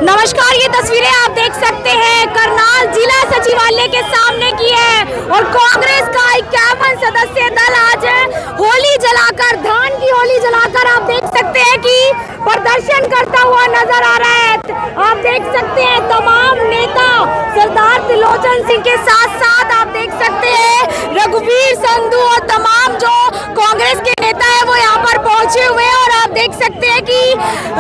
नमस्कार, ये तस्वीरें आप देख सकते हैं करनाल जिला सचिवालय के सामने की है और कांग्रेस का 51 सदस्यीय दल आज होली जलाकर, धान की होली जलाकर आप देख सकते हैं कि प्रदर्शन करता हुआ नजर आ रहा है। आप देख सकते हैं तमाम नेता सरदार त्रिलोचन सिंह के साथ साथ आप देख सकते हैं रघुवीर संधू और तमाम जो कांग्रेस के नेता है वो यहाँ पर पहुंचे हुए हैं। और आप देख सकते हैं कि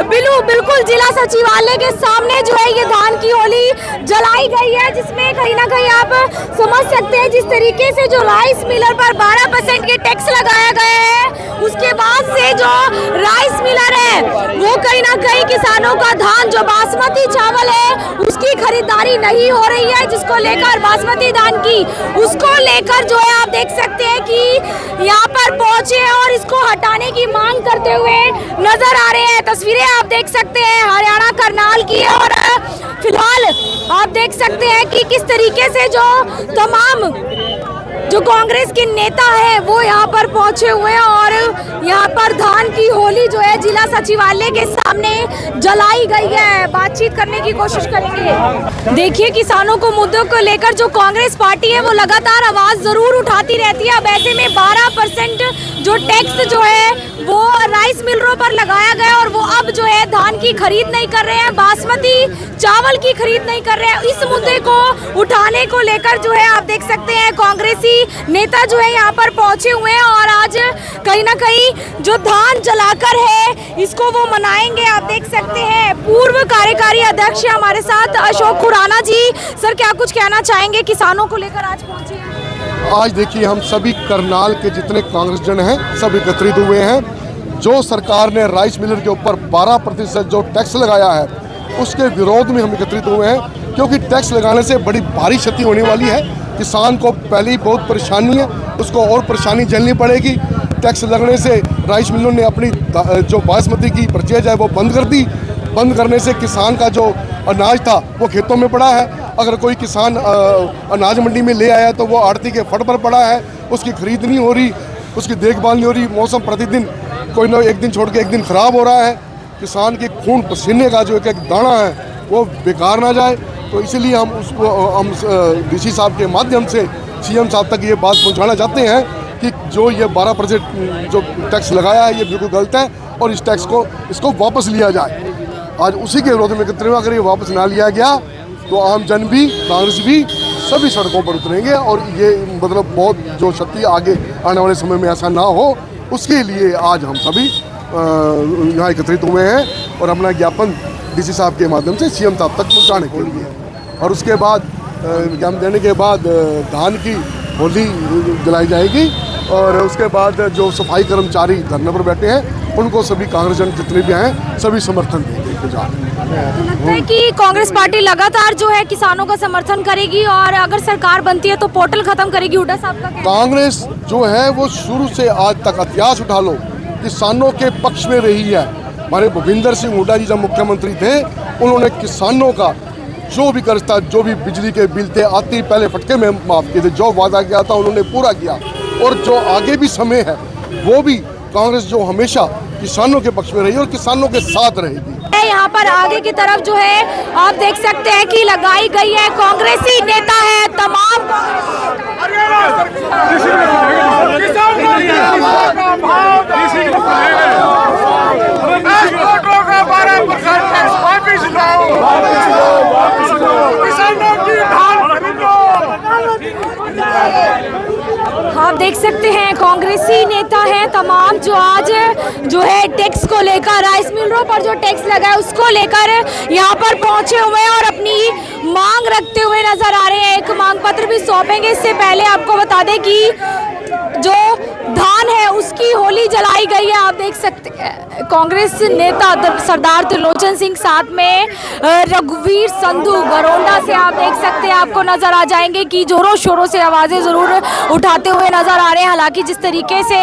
बिल्कुल जिला सचिवालय के सामने जो है ये धान की होली जलाई गई है, जिसमें कहीं ना कहीं आप समझ सकते हैं जिस तरीके से जो राइस मिलर पर 12% के टैक्स लगाया गया है, उसके बाद से जो राइस मिलर है वो कहीं ना कहीं किसानों का धान जो बासमती चावल है उसकी खरीदारी नहीं हो रही है, जिसको लेकर बासमती धान की उसको लेकर जो है आप देख सकते हैं कि यहाँ पर पहुंचे हैं और इसको हटाने की मांग करते हुए नजर आ रहे हैं। तस्वीरें आप देख सकते हैं हरियाणा करनाल की है और फिलहाल आप देख सकते हैं कि किस तरीके से जो तमाम जो कांग्रेस के नेता है वो यहाँ पर पहुंचे हुए हैं और यहाँ पर धान की होली जो है जिला सचिवालय के सामने जलाई गई है। बातचीत करने की कोशिश करेंगे। देखिए, किसानों को मुद्दों को लेकर जो कांग्रेस पार्टी है वो लगातार आवाज जरूर उठाती रहती है। अब ऐसे में 12% जो टैक्स जो है वो राइस मिलरों पर लगाया गया और वो अब जो है धान की खरीद नहीं कर रहे हैं, बासमती चावल की खरीद नहीं कर रहे हैं। इस मुद्दे को उठाने को लेकर जो है आप देख सकते हैं कांग्रेसी नेता जो है यहाँ पर पहुंचे हुए हैं और आज कहीं ना कहीं जो धान जलाकर है इसको वो मनाएंगे। आप देख सकते हैं पूर्व कार्यकारी अध्यक्ष हमारे साथ अशोक खुराना जी। सर, क्या कुछ कहना चाहेंगे किसानों को लेकर आज पहुंचे हैं? आज देखिए, हम सभी करनाल के जितने कांग्रेस जन हैं सब एकत्रित हुए हैं। जो सरकार ने राइस मिलर के ऊपर 12% जो टैक्स लगाया है उसके विरोध में हम एकत्रित हुए हैं, क्योंकि टैक्स लगाने से बड़ी भारी क्षति होने वाली है। किसान को पहले ही बहुत परेशानी है, उसको और परेशानी झेलनी पड़ेगी। टैक्स लगने से राइस मिलों ने अपनी जो बासमती की परचेज है वो बंद कर दी। बंद करने से किसान का जो अनाज था वो खेतों में पड़ा है। अगर कोई किसान अनाज मंडी में ले आया तो वो आड़ती के फट पर पड़ा है, उसकी खरीद नहीं हो रही, उसकी देखभाल नहीं हो रही। मौसम प्रतिदिन कोई ना एक दिन छोड़ के एक दिन खराब हो रहा है। किसान के खून पसीने का जो एक दाना है वो बेकार ना जाए, तो इसलिए हम डीसी साहब के माध्यम से सीएम साहब तक ये बात पहुंचाना चाहते हैं कि जो ये 12% जो टैक्स लगाया है ये बिल्कुल गलत है और इस टैक्स को इसको वापस लिया जाए। आज उसी के विरोध में एकत्र हुए। अगर ये वापस ना लिया गया तो आम जन भी, कांग्रेस भी सभी सड़कों पर उतरेंगे और ये मतलब बहुत जो क्षति आगे आने वाले समय में ऐसा ना हो उसके लिए आज हम सभी यहाँ एकत्रित हुए हैं और अपना ज्ञापन डीसी साहब के माध्यम से सीएम साहब तक पहुँचाने के लिए। और उसके बाद ज्ञापन देने के बाद धान की होली जलाई जाएगी और उसके बाद जो सफाई कर्मचारी धरने पर बैठे हैं उनको सभी कांग्रेस जन जितने भी हैं सभी समर्थन देंगे। लगता है कि कांग्रेस पार्टी लगातार जो है किसानों का समर्थन करेगी और अगर सरकार बनती है तो पोर्टल खत्म करेगी। हुड्डा साहब का कांग्रेस जो है वो शुरू से आज तक इतिहास उठा लो किसानों के पक्ष में रही है। हमारे भूपिंदर सिंह हुड्डा जी जब मुख्यमंत्री थे उन्होंने किसानों का जो भी कर्ज था, जो भी बिजली के बिल थे आते ही पहले फटके में माफ़ किए थे। जो वादा किया था उन्होंने पूरा किया और जो आगे भी समय है वो भी कांग्रेस जो हमेशा किसानों के पक्ष में रही और किसानों के साथ रहेगी। यहाँ पर आगे की तरफ जो है आप देख सकते हैं कि लगाई गई है कांग्रेसी नेता है तमाम आप देख सकते हैं कांग्रेसी नेता है तमाम जो आज जो है टैक्स को लेकर राइस मिलरों पर जो टैक्स लगा है उसको लेकर यहाँ पर पहुंचे हुए हैं और अपनी मांग रखते हुए नजर आ रहे हैं। एक मांग पत्र भी सौंपेंगे। इससे पहले आपको बता दें कि जो धान है उसकी होली जलाई गई है। आप देख सकते हैं कांग्रेस नेता सरदार त्रिलोचन सिंह साथ में रघुवीर संधू गरोंडा से आप देख सकते हैं आपको नजर आ जाएंगे कि जोरों शोरों से आवाजें जरूर उठाते हुए नजर आ रहे हैं। हालांकि जिस तरीके से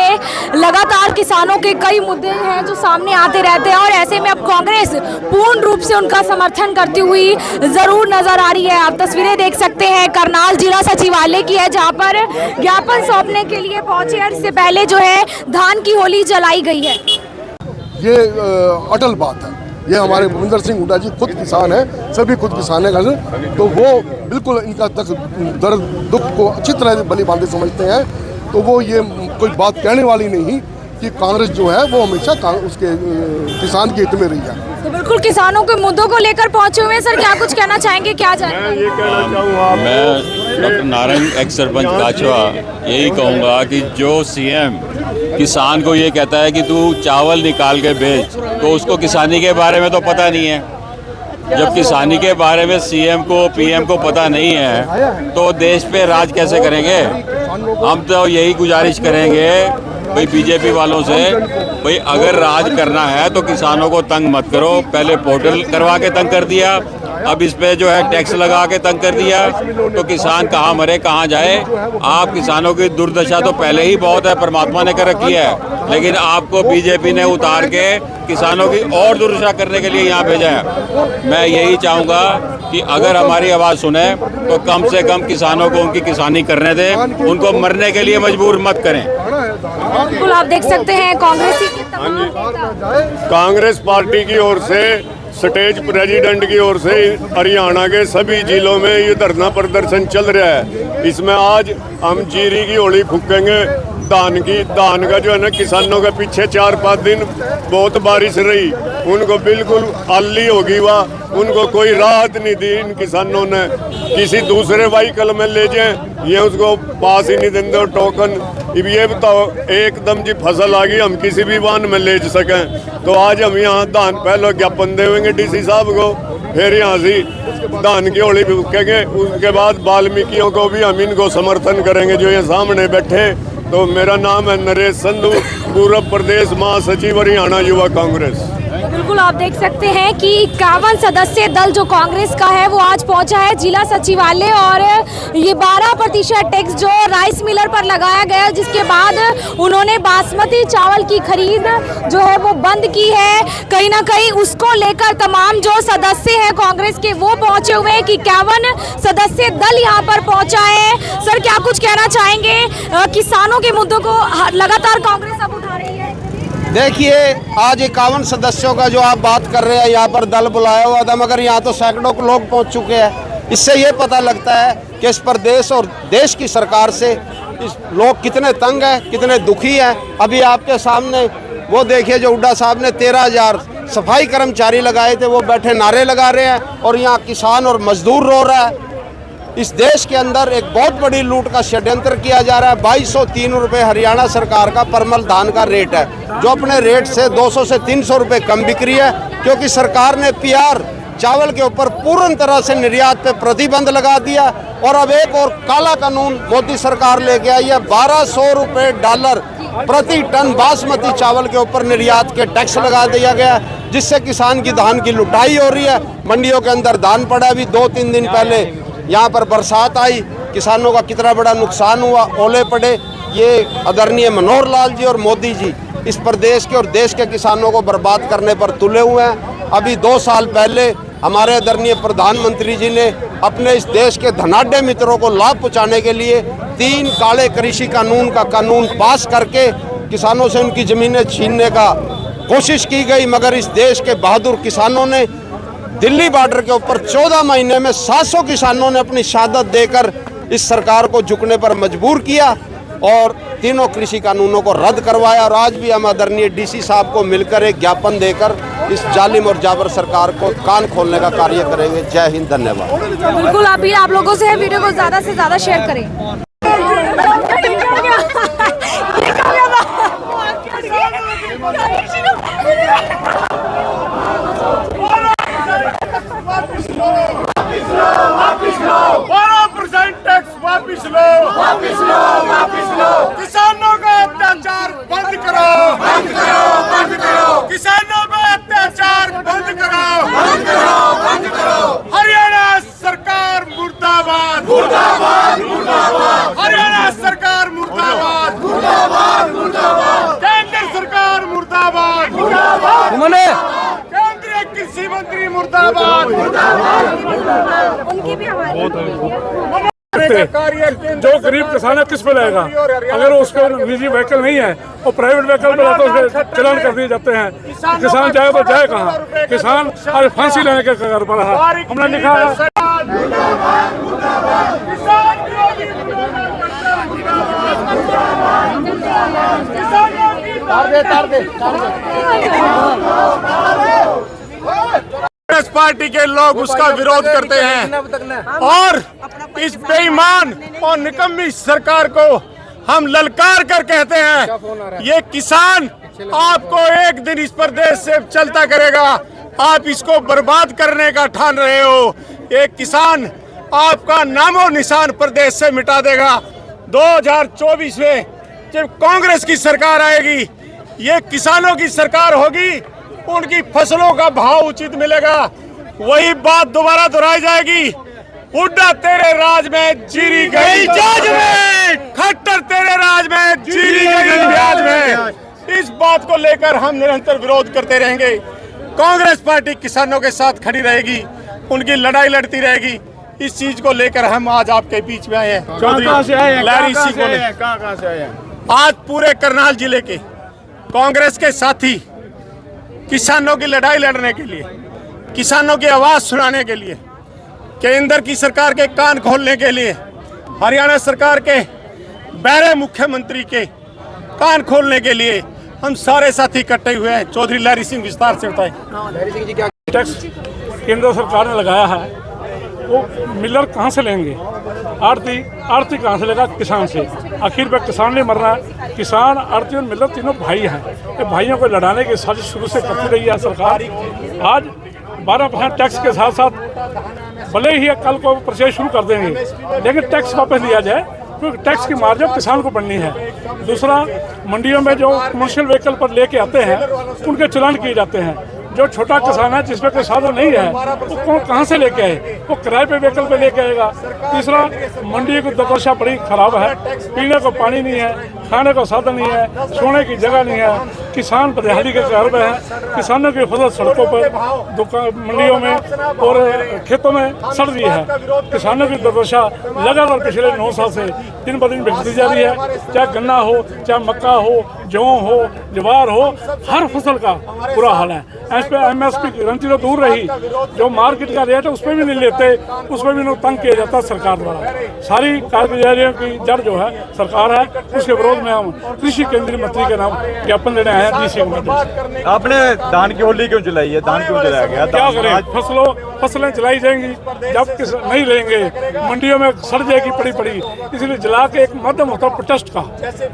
लगातार किसानों के कई मुद्दे हैं जो सामने आते रहते हैं और ऐसे में अब कांग्रेस पूर्ण रूप से उनका समर्थन करती हुई जरूर नजर आ रही है। आप तस्वीरें देख सकते हैं करनाल जिला सचिवालय की है जहाँ पर ज्ञापन सौंपने के लिए पहुंचे और इससे पहले जो है धान की होली जलाई गई है। ये अटल बात है। ये हमारे भूपेंद्र सिंह हुड्डा जी खुद किसान हैं, सभी खुद किसान हैं, तो वो बिल्कुल इनका दर्द दुख को अच्छी तरह भली भांति समझते हैं। तो वो ये कोई बात कहने वाली नहीं कि कांग्रेस जो है वो हमेशा उसके किसान के हित में रही है। तो बिल्कुल किसानों के मुद्दों को लेकर पहुंचे हुए हैं सर, क्या कुछ कहना चाहेंगे, क्या मैं ये कहना चाहूँगा, मैं डॉक्टर नारायण एक्स सरपंच काछवा यही कहूँगा कि जो सीएम किसान को ये कहता है कि तू चावल निकाल के बेच, तो उसको किसानी के बारे में तो पता नहीं है। जब किसानी के बारे में सीएम को पीएम को पता नहीं है तो देश पे राज कैसे करेंगे। हम तो यही गुजारिश करेंगे भाई बीजेपी वालों से, भाई अगर राज करना है तो किसानों को तंग मत करो। पहले पोर्टल करवा के तंग कर दिया, अब इस पे जो है टैक्स लगा के तंग कर दिया, तो किसान कहाँ मरे कहाँ जाए। आप किसानों की दुर्दशा तो पहले ही बहुत है, परमात्मा ने कर रखी है, लेकिन आपको बीजेपी ने उतार के किसानों की और दुर्दशा करने के लिए यहाँ भेजा है। मैं यही चाहूँगा कि अगर हमारी आवाज़ सुने तो कम से कम किसानों को उनकी किसानी करने दें, उनको मरने के लिए मजबूर मत करें। बिल्कुल आप देख सकते हैं कांग्रेस पार्टी की ओर से, स्टेट प्रेसिडेंट की ओर से हरियाणा के सभी जिलों में ये धरना प्रदर्शन चल रहा है। इसमें आज हम जीरी की होली फूकेंगे। धान का जो है ना, किसानों के पीछे 4-5 दिन बहुत बारिश रही, उनको बिल्कुल आली होगी वह, उनको कोई राहत नहीं दी इन किसानों ने। किसी दूसरे व्हीकल में ले जाएं, ये उसको पास ही नहीं देंगे टोकन। ये बताओ, एकदम जी फसल आ गई, हम किसी भी वाहन में ले सकें। तो आज हम यहाँ धान पहले ज्ञापन देंगे डीसी साहब को, फिर यहाँ से धान की होली फूकेंगे। उसके बाद वाल्मीकियों को भी हम इनको समर्थन करेंगे जो ये सामने बैठे। तो मेरा नाम है नरेश संधू, पूर्व प्रदेश महासचिव हरियाणा युवा कांग्रेस। बिल्कुल आप देख सकते हैं कि 51 सदस्यीय दल जो कांग्रेस का है वो आज पहुंचा है जिला सचिवालय, और ये 12% टैक्स जो राइस मिलर पर लगाया गया, जिसके बाद उन्होंने बासमती चावल की खरीद जो है वो बंद की है। कहीं ना कहीं उसको लेकर तमाम जो सदस्य हैं कांग्रेस के वो पहुंचे हुए हैं कि 51 सदस्यीय दल यहाँ पर पहुंचा है। सर क्या कुछ कहना चाहेंगे, किसानों के मुद्दों को लगातार कांग्रेस अब उठा रही है। देखिए, आज 51 सदस्यों का जो आप बात कर रहे हैं, यहाँ पर दल बुलाया हुआ था, मगर यहाँ तो सैकड़ों लोग पहुँच चुके हैं। इससे ये पता लगता है कि इस प्रदेश और देश की सरकार से इस लोग कितने तंग हैं, कितने दुखी हैं। अभी आपके सामने वो देखिए, जो हुड्डा साहब ने 13,000 सफाई कर्मचारी लगाए थे, वो बैठे नारे लगा रहे हैं, और यहाँ किसान और मजदूर रो रहा है। इस देश के अंदर एक बहुत बड़ी लूट का षड्यंत्र किया जा रहा है। 2203 रुपये हरियाणा सरकार का परमल धान का रेट है, जो अपने रेट से 200 से 300 रुपये कम बिक्री है, क्योंकि सरकार ने PR चावल के ऊपर पूर्ण तरह से निर्यात पे प्रतिबंध लगा दिया। और अब एक और काला कानून मोदी सरकार लेके आई है, $1200 प्रति टन बासमती चावल के ऊपर निर्यात के टैक्स लगा दिया गया, जिससे किसान की धान की लुटाई हो रही है। मंडियों के अंदर धान पड़ा। अभी 2-3 दिन पहले यहाँ पर बरसात आई, किसानों का कितना बड़ा नुकसान हुआ, ओले पड़े। ये आदरणीय मनोहर लाल जी और मोदी जी इस प्रदेश के और देश के किसानों को बर्बाद करने पर तुले हुए हैं। अभी 2 साल पहले हमारे आदरणीय प्रधानमंत्री जी ने अपने इस देश के धनाढ्य मित्रों को लाभ पहुँचाने के लिए 3 काले कृषि कानून का कानून पास करके किसानों से उनकी ज़मीनें छीनने का कोशिश की गई, मगर इस देश के बहादुर किसानों ने दिल्ली बॉर्डर के ऊपर 14 महीने में 700 किसानों ने अपनी शहादत देकर इस सरकार को झुकने पर मजबूर किया और तीनों कृषि कानूनों को रद्द करवाया। और आज भी हम आदरणीय डीसी साहब को मिलकर एक ज्ञापन देकर इस जालिम और जाबर सरकार को कान खोलने का कार्य करेंगे। जय हिंद, धन्यवाद। बिल्कुल अभी आप लोगों से वीडियो को ज़्यादा से ज़्यादा शेयर करें। वापिस लो, किसानों का अत्याचार बंद करो, किसानों का अत्याचार बंद करो, हरियाणा सरकार मुर्दाबाद, हरियाणा सरकार मुर्दाबाद, केंद्र सरकार मुर्दाबाद, केंद्रीय कृषि मंत्री मुर्दाबाद। उनकी भी हमारी सकते। जो गरीब किसान है किस पे लेगा? अगर उसका निजी व्हीकल नहीं है और प्राइवेट व्हीकल पे तो उसके चलान कर दिए जाते हैं। किसान जाए तो जाए कहाँ? किसान आज फांसी लेने के कगार पर है। हमने लिखा है कांग्रेस पार्टी के लोग उसका विरोध करते हैं और इस बेईमान और निकम्मी सरकार को हम ललकार कर कहते हैं, ये किसान आपको एक दिन इस प्रदेश से चलता करेगा, आप इसको बर्बाद करने का ठान रहे हो। एक किसान आपका नामो निशान प्रदेश से मिटा देगा। 2024 में जब कांग्रेस की सरकार आएगी, ये किसानों की सरकार होगी, उनकी फसलों का भाव उचित मिलेगा। वही बात दोबारा दोहराई जाएगी, हुड्डा तेरे राज में जीरी गई जज में, खट्टर तेरे राज में जीरी गई ब्याज में। इस बात को लेकर हम निरंतर विरोध करते रहेंगे। कांग्रेस पार्टी किसानों के साथ खड़ी रहेगी, उनकी लड़ाई लड़ती रहेगी। इस चीज को लेकर हम आज आपके बीच में आए हैं। कहाँ से आए हैं? आज पूरे करनाल जिले के कांग्रेस के साथी किसानों की लड़ाई लड़ने के लिए, किसानों की आवाज सुनाने के लिए, केंद्र की सरकार के कान खोलने के लिए, हरियाणा सरकार के बहरे मुख्यमंत्री के कान खोलने के लिए हम सारे साथी इकट्ठे हुए हैं। चौधरी लहरी सिंह विस्तार से बताएं। टैक्स केंद्र सरकार ने लगाया है, वो मिलर कहाँ से लेंगे? आड़ती कहाँ से लेगा? किसान से। आखिर पे किसान नहीं मर रहा है। किसान, आड़ती और मिलर तीनों भाई हैं। ये भाइयों को लड़ाने की साजिश शुरू से करती रही है सरकार। आज 12% टैक्स के साथ साथ भले ही कल को परचेज शुरू कर देंगे, लेकिन टैक्स वापस लिया जाए, क्योंकि टैक्स की मार्जिन किसान को बढ़नी है। दूसरा, मंडियों में जो कमर्शियल व्हीकल पर लेके आते हैं उनके चलान किए जाते हैं। जो छोटा किसान है जिसपे कोई साधन नहीं है, वो कहाँ से लेके आए? वो किराए पे व्हीकल पे लेके आएगा। तीसरा, मंडी की दुर्दशा बड़ी खराब है। पीने को पानी नहीं है, खाने को साधन नहीं है, सोने की जगह नहीं है। किसान दिहाड़ी के घर में है। किसानों की फसल सड़कों पर, दुकान, मंडियों में और खेतों में सड़ रही है। किसानों की दुर्दशा लगातार पिछले 9 साल से दिन ब दिन बिगड़ती जा रही है। चाहे गन्ना हो, चाहे मक्का हो, जौ हो, ज्वार हो, हर फसल का बुरा हाल है। MSP की गारंटी तो दूर रही, जो मार्केट का रेट है उस पर भी नहीं लेते, उस पर भी नहीं तंग किया जाता सरकार द्वारा। सारी कारगुजारियों की जड़ जो है सरकार है, उसके विरोध में हम कृषि केंद्रीय मंत्री के नाम ज्ञापन देने आए हैं। डीसी आपने धान की होली क्यों जलाई है? धान क्यों जलाया गया? क्या करें? फसलें जलाई जाएंगी, जब नहीं लेंगे मंडियों में सड़ जाएगी पड़ी। इसलिए जला के एक माध्यम होता प्रोटेस्ट का,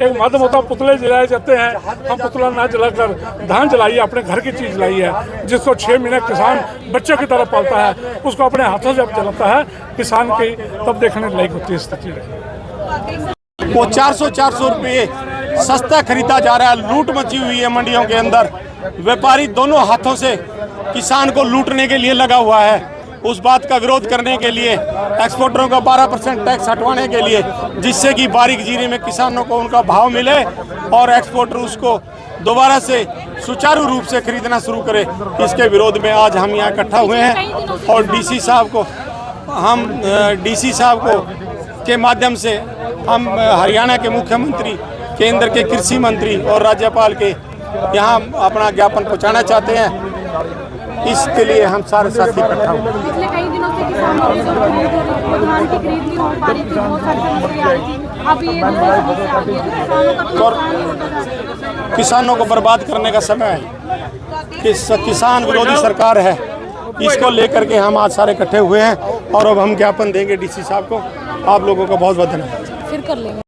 एक माध्यम होता पुतले जलाए जाते हैं। हम पुतला ना जलाकर धान जलाइए, अपने घर की चीज लाई है, जिसको 6 महीने किसान बच्चों की तरह पालता है, उसको अपने हाथों से जलाता है किसान की, तब देखने लायक होती है स्थिति। वो 400 रुपये सस्ता खरीदा जा रहा है। लूट मची हुई है मंडियों के अंदर। व्यापारी दोनों हाथों से किसान को लूटने के लिए लगा हुआ है। उस बात का विरोध करने के लिए, एक्सपोर्टरों का 12% टैक्स हटवाने के लिए, जिससे कि बारीक जीरे में किसानों को उनका भाव मिले और एक्सपोर्टर उसको दोबारा से सुचारू रूप से खरीदना शुरू करे। इसके विरोध में आज हम यहाँ इकट्ठा हुए हैं और डीसी साहब को के माध्यम से हम हरियाणा के मुख्यमंत्री, केंद्र के कृषि मंत्री और राज्यपाल के यहाँ अपना ज्ञापन पहुँचाना चाहते हैं। इसके लिए हम सारे साथी इकट्ठा हुए। पिछले कई दिनों से किसानों की जो धान की खरीद नहीं हो पा रही थी, बहुत सारी समस्या आई थी। अब ये समस्या आ गई है, किसानों को बर्बाद करने का समय है। किसान विरोधी सरकार है, इसको लेकर के हम आज सारे इकट्ठे हुए हैं और अब हम ज्ञापन देंगे डीसी साहब को। आप लोगों का बहुत बहुत धन्यवाद। फिर कर लेंगे।